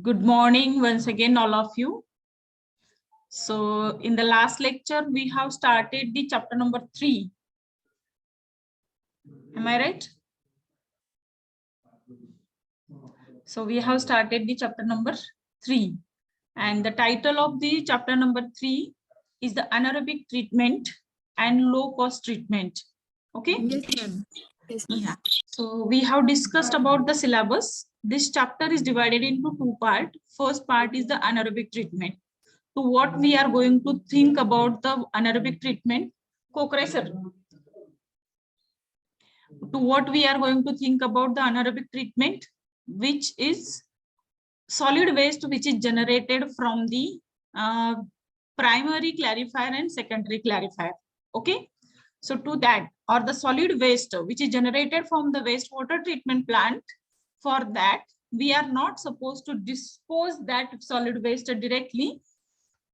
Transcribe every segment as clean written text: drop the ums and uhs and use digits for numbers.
Good morning once again, all of you. So in the last lecture, we have started the chapter number 3. Am I right? So we have started the chapter number 3. And the title of the chapter number 3 is the anaerobic treatment and low cost treatment. Okay? Yes, ma'am. Yes, ma'am. Yeah. So we have discussed about the syllabus. This chapter is divided into 2 parts. First part is the anaerobic treatment. To what we are going to think about the anaerobic treatment. Kokrai sir. To what we are going to think about the anaerobic treatment, which is solid waste which is generated from the primary clarifier and secondary clarifier. Okay. So to that, or the solid waste which is generated from the wastewater treatment plant, for that we are not supposed to dispose that solid waste directly.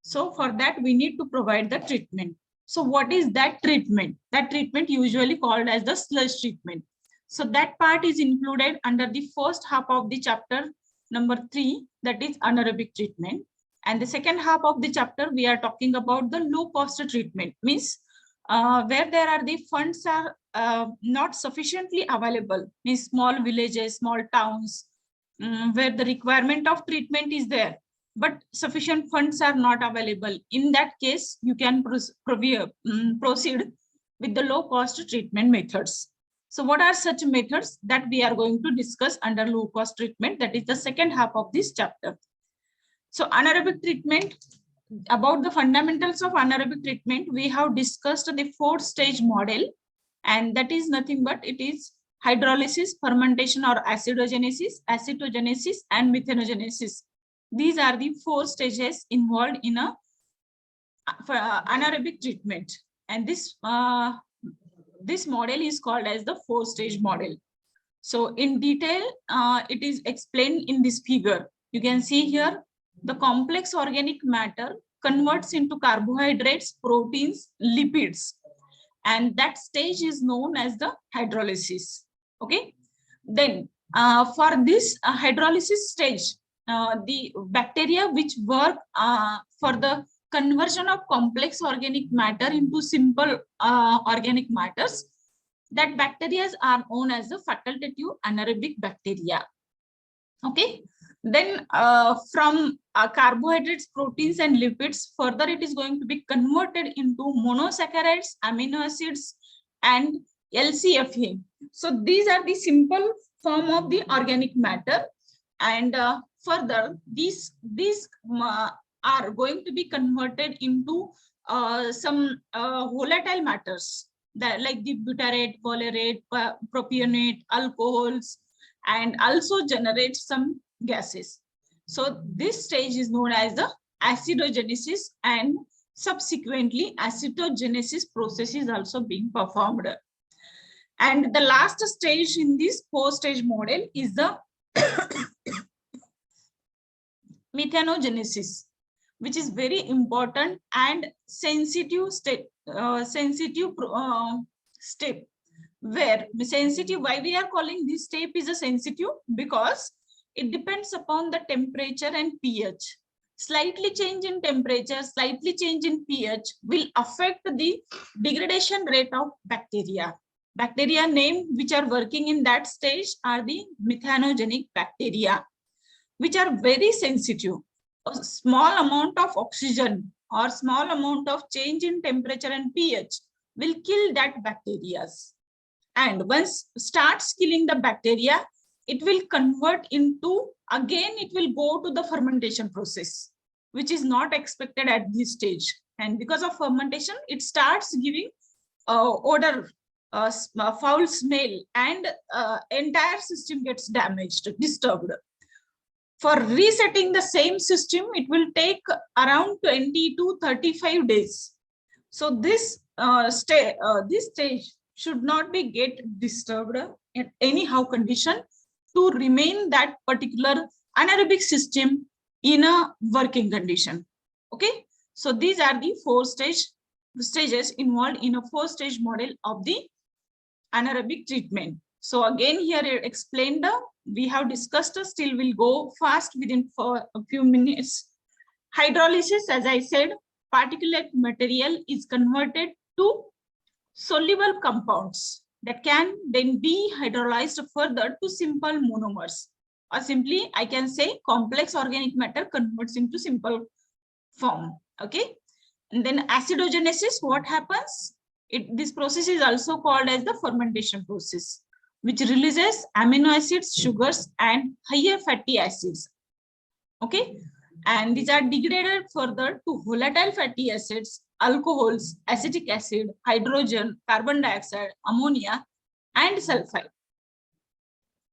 So for that we need to provide the treatment. So what is that treatment? That treatment usually called as the sludge treatment. So that part is included under the first half of the chapter number 3, that is anaerobic treatment. And the second half of the chapter, we are talking about the low cost treatment, means where there are the funds are not sufficiently available, means small villages, small towns, where the requirement of treatment is there, but sufficient funds are not available. In that case, you can proceed with the low cost treatment methods. So what are such methods that we are going to discuss under low cost treatment? That is the second half of this chapter. So anaerobic treatment, about the fundamentals of anaerobic treatment, we have discussed the 4-stage model, and that is nothing but it is hydrolysis, fermentation or acidogenesis, acetogenesis and methanogenesis. These are the 4 stages involved in a anaerobic treatment, and this model is called as the 4-stage model. So in detail, it is explained in this figure. You can see here the complex organic matter converts into carbohydrates, proteins, lipids, and that stage is known as the hydrolysis. Okay. Then for this hydrolysis stage, the bacteria which work for the conversion of complex organic matter into simple organic matters, that bacteria are known as the facultative anaerobic bacteria. Okay. Then from carbohydrates, proteins and lipids, further it is going to be converted into monosaccharides, amino acids and LCFA. So these are the simple form of the organic matter, and further these are going to be converted into some volatile matters, that like the butyrate, valerate, propionate, alcohols, and also generate some gases. So this stage is known as the acidogenesis, and subsequently acetogenesis process is also being performed. And the last stage in this 4-stage model is the methanogenesis, which is very important and sensitive step, where sensitive, why we are calling this step is a sensitive, because it depends upon the temperature and pH. Slightly change in temperature, slightly change in pH will affect the degradation rate of bacteria. Bacteria name which are working in that stage are the methanogenic bacteria, which are very sensitive. A small amount of oxygen or small amount of change in temperature and pH will kill that bacteria. And once starts killing the bacteria, it will convert into, again it will go to the fermentation process, which is not expected at this stage. And because of fermentation, it starts giving odor, foul smell, and entire system gets damaged, disturbed. For resetting the same system, it will take around 20 to 35 days. So this stage should not be get disturbed in anyhow condition to remain that particular anaerobic system in a working condition. Okay, so these are the 4 stages involved in a 4-stage model of the anaerobic treatment. So again, here it explained, we have discussed, still will go fast within for a few minutes. Hydrolysis, as I said, particulate material is converted to soluble compounds that can then be hydrolyzed further to simple monomers, or simply I can say complex organic matter converts into simple form. Okay, and then acidogenesis, what happens? This process is also called as the fermentation process, which releases amino acids, sugars, and higher fatty acids. Okay, and these are degraded further to volatile fatty acids, alcohols, acetic acid, hydrogen, carbon dioxide, ammonia, and sulfide.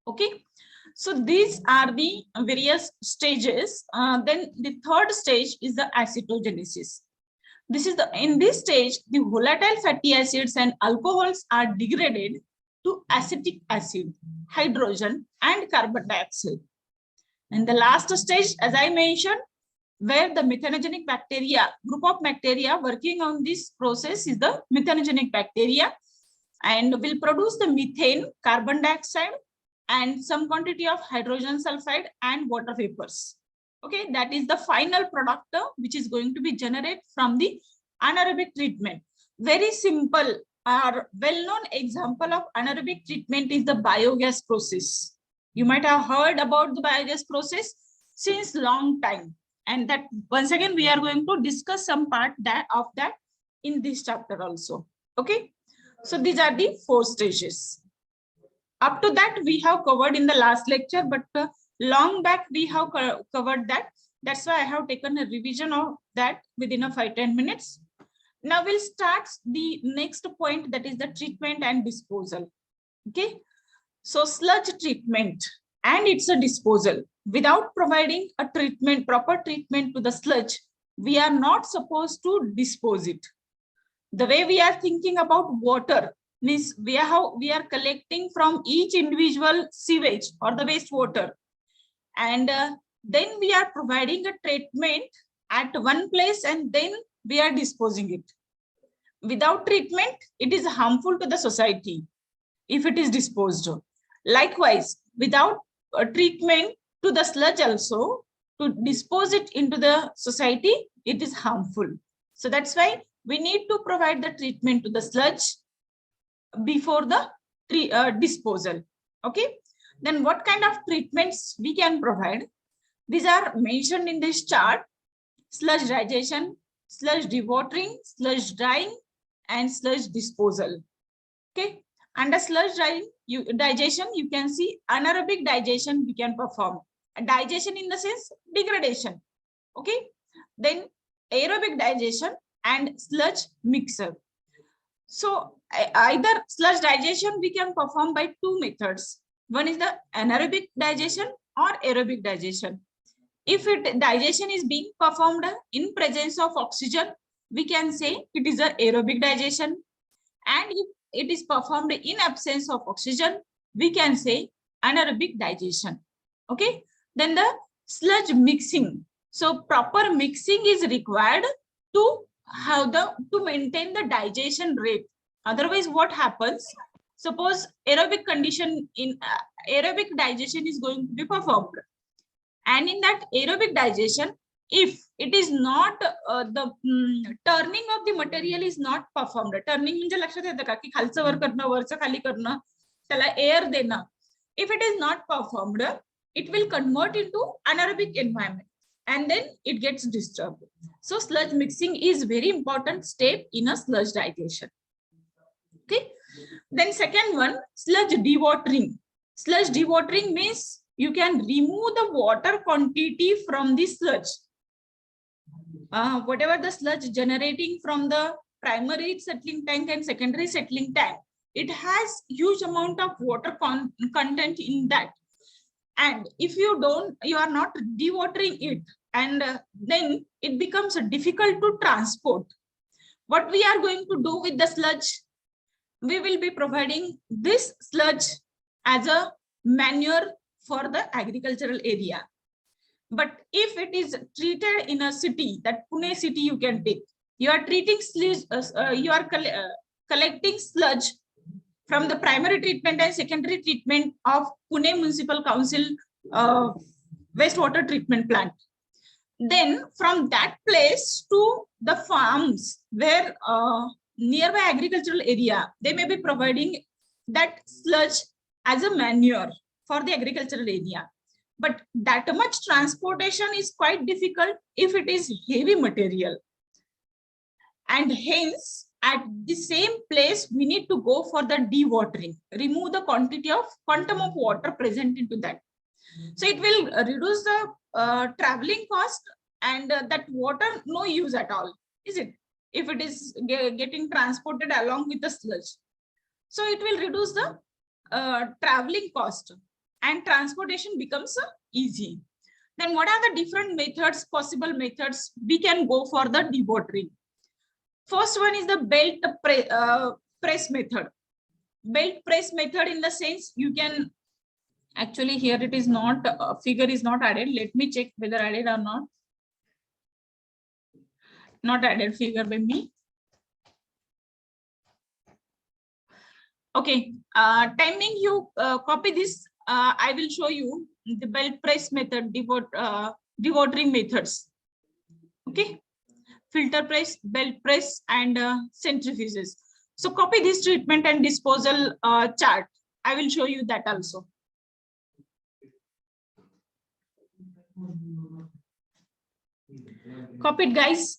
Okay, so these are the various stages. Then the third stage is the acetogenesis. This is in this stage, the volatile fatty acids and alcohols are degraded to acetic acid, hydrogen, and carbon dioxide. And the last stage, as I mentioned, where the methanogenic bacteria, group of bacteria working on this process is the methanogenic bacteria, and will produce the methane, carbon dioxide, and some quantity of hydrogen sulfide and water vapors. Okay, that is the final product which is going to be generated from the anaerobic treatment. Very simple or well-known example of anaerobic treatment is the biogas process. You might have heard about the biogas process since long time. And that once again, we are going to discuss some part of that in this chapter also. Okay, so these are the 4 stages. Up to that we have covered in the last lecture, but long back we have covered that. That's why I have taken a revision of that within a 5-10 minutes. Now we'll start the next point, that is the treatment and disposal. Okay, so sludge treatment and it's a disposal. Without providing a treatment, proper treatment to the sludge, we are not supposed to dispose it. The way we are thinking about water means we are collecting from each individual sewage or the wastewater, and then we are providing a treatment at one place and then we are disposing it. Without treatment, it is harmful to the society if it is disposed of. Likewise, without a treatment to the sludge also, to dispose it into the society, it is harmful. So that's why we need to provide the treatment to the sludge before the disposal. Okay, then what kind of treatments we can provide? These are mentioned in this chart: sludge digestion, sludge dewatering, sludge drying, and sludge disposal. Okay, under sludge digestion, you can see anaerobic digestion we can perform. Digestion in the sense degradation. Okay, then aerobic digestion and sludge mixer. So either sludge digestion we can perform by 2 methods. One is the anaerobic digestion or aerobic digestion. If digestion is being performed in presence of oxygen, we can say it is an aerobic digestion. And if it is performed in absence of oxygen, we can say anaerobic digestion. Okay, then the sludge mixing. So proper mixing is required to maintain the digestion rate. Otherwise, what happens? Suppose aerobic condition in aerobic digestion is going to be performed, and in that aerobic digestion, if it is not the turning of the material is not performed. Turning म्हणजे लक्षात येतं का की खालचं वर करणं, वरचं खाली करणं, त्याला air देणं. If it is not performed, it will convert into anaerobic environment and then it gets disturbed. So sludge mixing is very important step in a sludge digestion. Okay, then second one, sludge dewatering. Sludge dewatering means you can remove the water quantity from the sludge. Whatever the sludge generating from the primary settling tank and secondary settling tank, it has huge amount of water content in that. And if you are not dewatering it, and then it becomes difficult to transport. What we are going to do with the sludge? We will be providing this sludge as a manure for the agricultural area. But if it is treated in a city, that Pune city you can take, you are treating sludge, you are collecting sludge from the primary treatment and secondary treatment of Pune Municipal Council wastewater treatment plant. Then from that place to the farms where nearby agricultural area, they may be providing that sludge as a manure for the agricultural area. But that much transportation is quite difficult if it is heavy material. And hence, at the same place, we need to go for the dewatering, remove the quantum of water present into that. So it will reduce the traveling cost, and that water no use at all, is it? If it is getting transported along with the sludge. So it will reduce the traveling cost and transportation becomes easy. Then what are the different methods, possible methods we can go for the dewatering? First one is the press method. Belt press method, in the sense you can actually, here it is not, figure is not added. Let me check whether added or not. Not added figure by me. Okay, timing, you copy this. I will show you the belt press method, dewatering methods. Okay, filter press, belt press, and centrifuges. So copy this treatment and disposal chart. I will show you that also. Copy it, guys.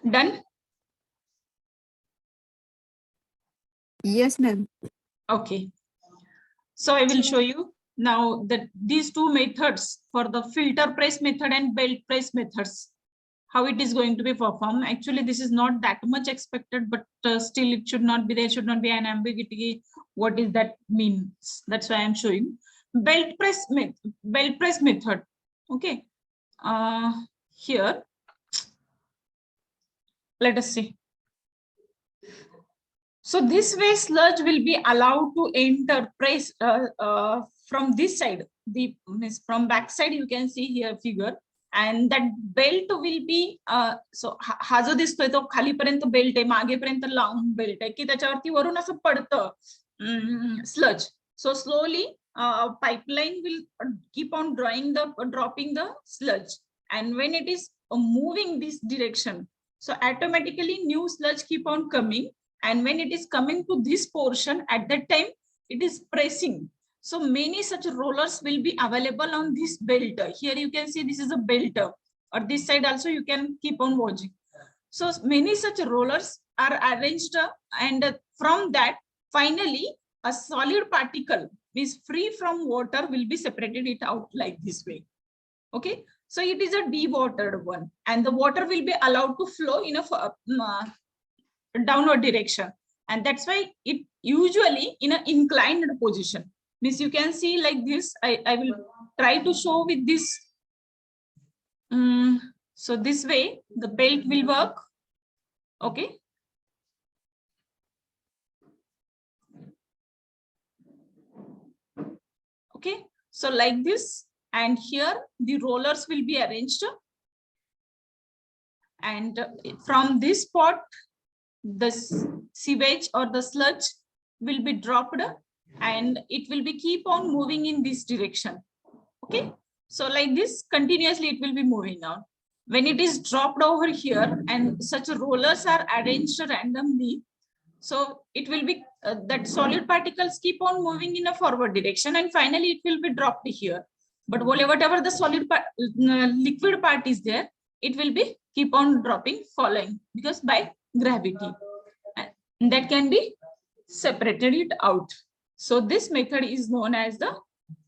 Done? Yes, ma'am. Okay. So I will show you now that these two methods for the filter press method and belt press methods, how it is going to be performed. Actually, this is not that much expected, but still it should not be, there should not be an ambiguity. What is that means? That's why I'm showing belt press method. Okay. Here, let us see. So this way sludge will be allowed to enter press from this side. The from back side you can see here figure, and that belt will be so हा जो दिसतोय तो खालीपर्यंत belt आहे, मागेपर्यंत लांब belt आहे की त्याच्यावरती वरून असं पडतं sludge. So slowly pipeline will keep on dropping the sludge, and when it is moving this direction, so automatically new sludge keep on coming. And when it is coming to this portion, at that time it is pressing. So many such rollers will be available on this belt. Here you can see this is a belt, or this side also you can keep on watching. So many such rollers are arranged, and from that finally a solid particle is free from water will be separated it out like this way. Okay, so it is a dewatered one, and the water will be allowed to flow in a downward direction, and that's why it usually in an inclined position. Means you can see like this. I will try to show with this. So this way the belt will work. Okay. Okay, so like this, and here the rollers will be arranged, and from this spot the sewage or the sludge will be dropped, and it will be keep on moving in this direction. Okay, so like this continuously it will be moving on. When it is dropped over here and such rollers are arranged randomly, so it will be that solid particles keep on moving in a forward direction, and finally it will be dropped here. But whatever the solid part, liquid part is there, it will be keep on dropping, following, because by gravity, and that can be separated it out. So this method is known as the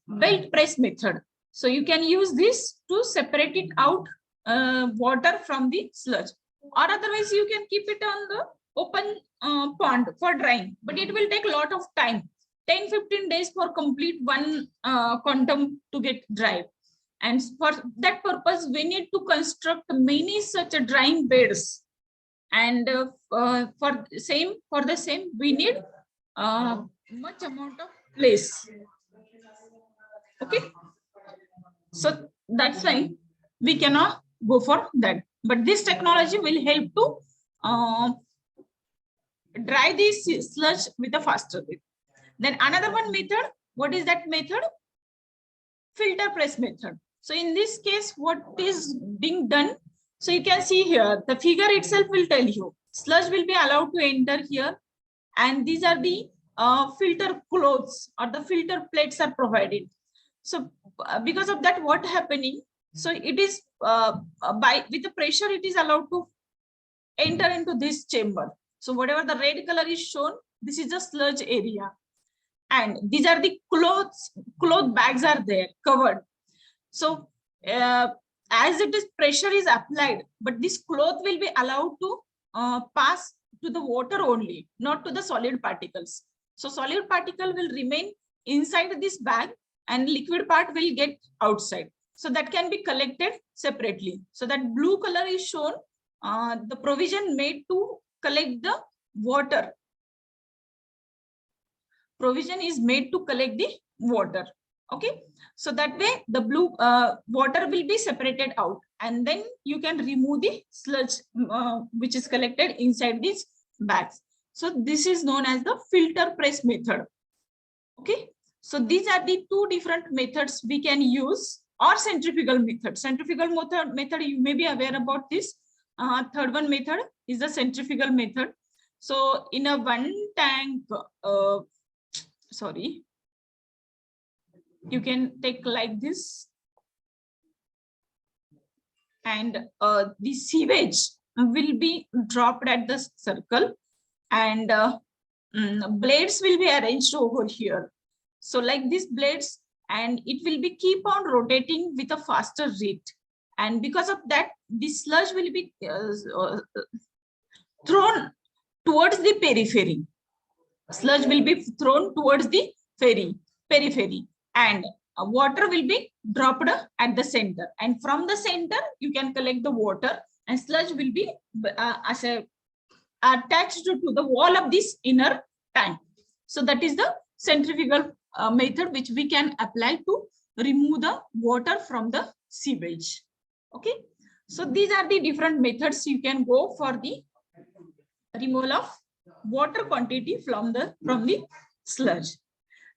belt press method. So you can use this to separate it out water from the sludge, or otherwise you can keep it on the open pond for drying, but it will take a lot of time, 10-15 days for complete one quantum to get dried. And for that purpose we need to construct many such drying beds, and for the same we need much amount of place. Okay, so that's why we cannot go for that, but this technology will help to dry this sludge with a faster way. Then another one method, what is that method? Filter press method. So in this case, what is being done? So you can see here, the figure itself will tell you, sludge will be allowed to enter here, and these are the filter cloths or the filter plates are provided. So because of that, what happening? So it is with the pressure, it is allowed to enter into this chamber. So whatever the red color is shown, this is the sludge area, and these are the cloth bags are there covered. So as it is pressure is applied, but this cloth will be allowed to pass to the water only, not to the solid particles. So solid particle will remain inside this bag, and liquid part will get outside. So that can be collected separately. So that blue color is shown, the provision made to collect the water. Provision is made to collect the water. Okay, so that way the blue water will be separated out, and then you can remove the sludge which is collected inside these bags. So this is known as the filter press method. Okay, so these are the two different methods we can use, or centrifugal method. Centrifugal method you may be aware about this. Third one method is the centrifugal method. So in a one tank, sorry, you can take like this, and the sewage will be dropped at the circle, and blades will be arranged over here. So like these blades, and it will be keep on rotating with a faster rate. And because of that, the sludge will be thrown towards the periphery. Sludge will be thrown towards the periphery, and water will be dropped at the center. And from the center, you can collect the water, and sludge will be attached to the wall of this inner tank. So that is the centrifugal method which we can apply to remove the water from the sewage. Okay, so these are the different methods you can go for the removal of water quantity from the sludge.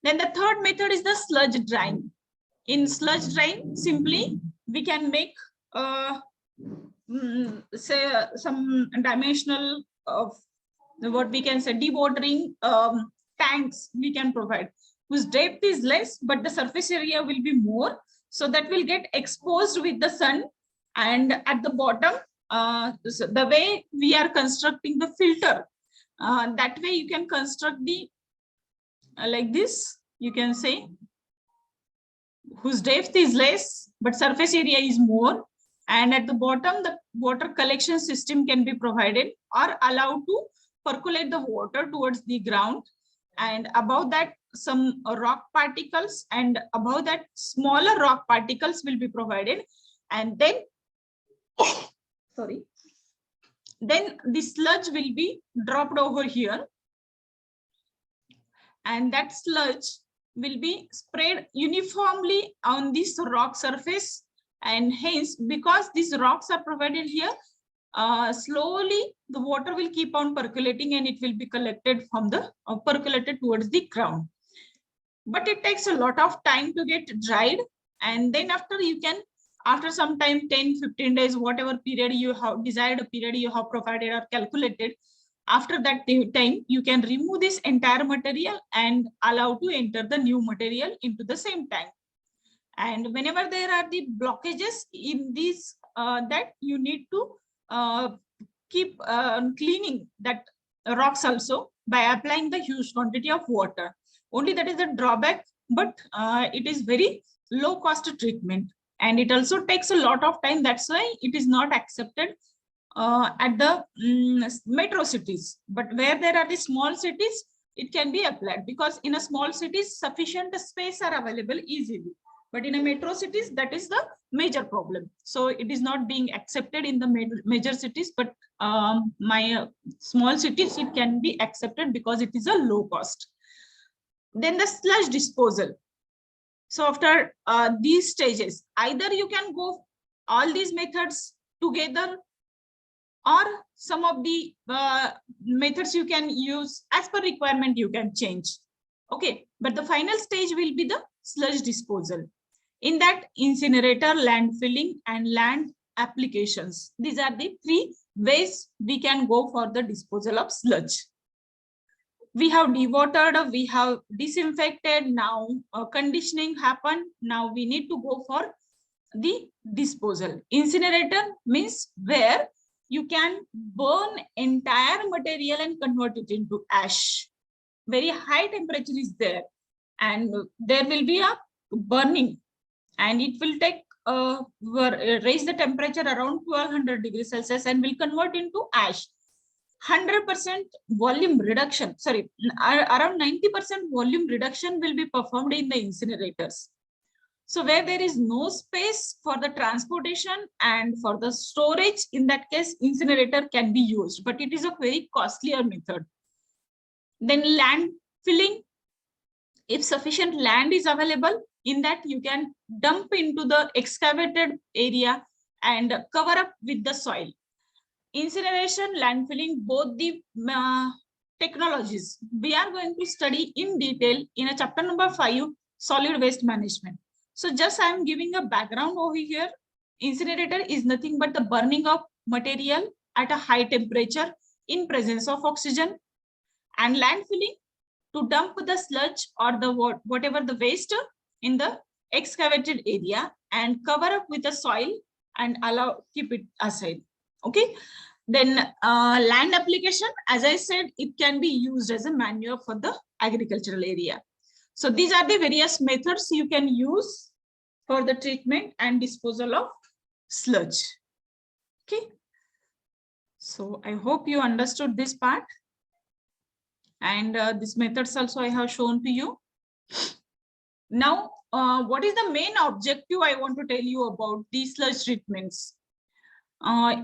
Then the third method is the sludge drying. In sludge drying, simply we can make say some dimensional of what we can say dewatering tanks we can provide, whose depth is less but the surface area will be more, so that will get exposed with the sun. And at the bottom, so the way we are constructing the filter, that way you can construct the like this, you can say, whose depth is less but surface area is more, and at the bottom the water collection system can be provided or allowed to percolate the water towards the ground. And above that, some rock particles, and above that smaller rock particles will be provided. And then sorry, then the sludge will be dropped over here, and that sludge will be spread uniformly on this rock surface. And hence, because these rocks are provided here, slowly the water will keep on percolating, and it will be collected from the percolated towards the ground. But it takes a lot of time to get dried, and then after you can, after some time, 10-15 days, whatever period you have desired, a period you have provided or calculated, after that time you can remove this entire material and allow to enter the new material into the same tank. And whenever there are the blockages in this, that you need to keep cleaning that rocks also by applying the huge quantity of water. Only that is the drawback, but it is very low cost treatment, and it also takes a lot of time. That's why it is not accepted at the metro cities. But where there are the small cities, it can be applied, because in a small cities sufficient space are available easily. But in a metro cities, that is the major problem. So it is not being accepted in the major cities, but my small cities, it can be accepted because it is a low cost. Then the sludge disposal. So after these stages, either you can go all these methods together, or some of the methods you can use as per requirement, you can change. Okay, but the final stage will be the sludge disposal. In that, incinerator, landfilling, and land applications. These are the three ways we can go for the disposal of sludge. We have dewatered, we have disinfected, now conditioning happened. Now we need to go for the disposal. Incinerator means where you can burn entire material and convert it into ash. Very high temperature is there, and there will be a burning, and it will take raise the temperature around 1200 degrees Celsius and will convert into ash. 100% volume reduction, sorry, around 90% volume reduction will be performed in the incinerators. So where there is no space for the transportation and for the storage, in that case, incinerator can be used, but it is a very costlier method. Then land filling. If sufficient land is available, in that you can dump into the excavated area and cover up with the soil. Incineration, landfilling, both the technologies we are going to study in detail in a chapter number 5, solid waste management. So just I am giving a background over here. Incinerator is nothing but the burning of material at a high temperature in presence of oxygen, and landfilling to dump the sludge or the whatever the waste in the excavated area and cover up with the soil and keep it aside. Okay, Then land application, as I said, it can be used as a manure for the agricultural area. So these are the various methods you can use for the treatment and disposal of sludge. Okay. So I hope you understood this part. And these methods also I have shown to you. Now, what is the main objective I want to tell you about these sludge treatments?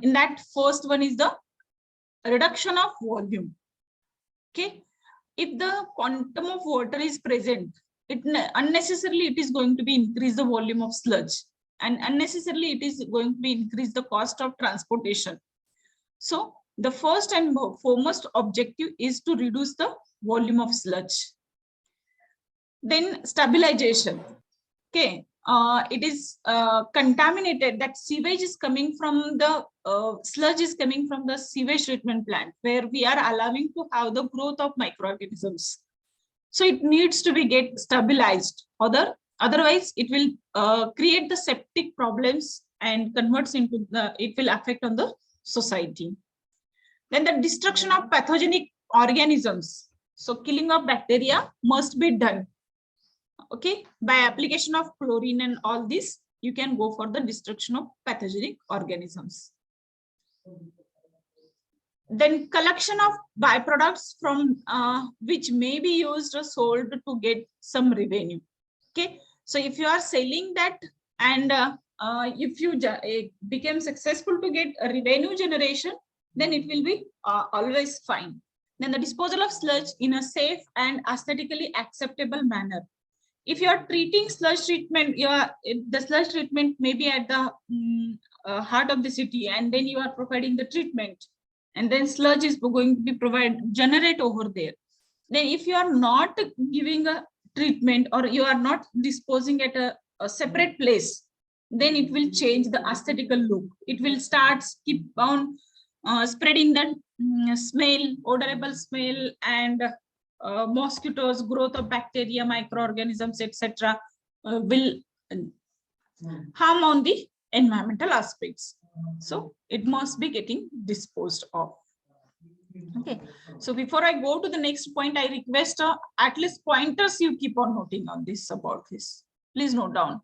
In that, first one is the reduction of volume. Okay, if the quantum of water is present, unnecessarily it is going to be increase the volume of sludge, and unnecessarily it is going to be increase the cost of transportation. So the first and foremost objective is to reduce the volume of sludge. Then stabilization. Okay, it is contaminated, that sewage is coming from the sludge is coming from the sewage treatment plant, where we are allowing to have the growth of microorganisms. So it needs to be get stabilized, otherwise it will create the septic problems and converts into it will affect on the society. Then the destruction of pathogenic organisms. So killing of bacteria must be done. Okay, by application of chlorine and all this, you can go for the destruction of pathogenic organisms. Then collection of byproducts from which may be used or sold to get some revenue. Okay, so if you are selling that and if you become successful to get a revenue generation, then it will be always fine. Then the disposal of sludge in a safe and aesthetically acceptable manner. If you are treating sludge treatment, the sludge treatment may be at the heart of the city, and then you are providing the treatment, and then sludge is going to be generate over there. Then if you are not giving a treatment, or you are not disposing at a separate place, then it will change the aesthetical look. It will start keep on spreading that smell, odorable smell, and mosquitoes, growth of bacteria, microorganisms, etc. Will harm on the environmental aspects. So it must be getting disposed of. Okay, so before I go to the next point, I request at least pointers you keep on noting on this about this. Please note down.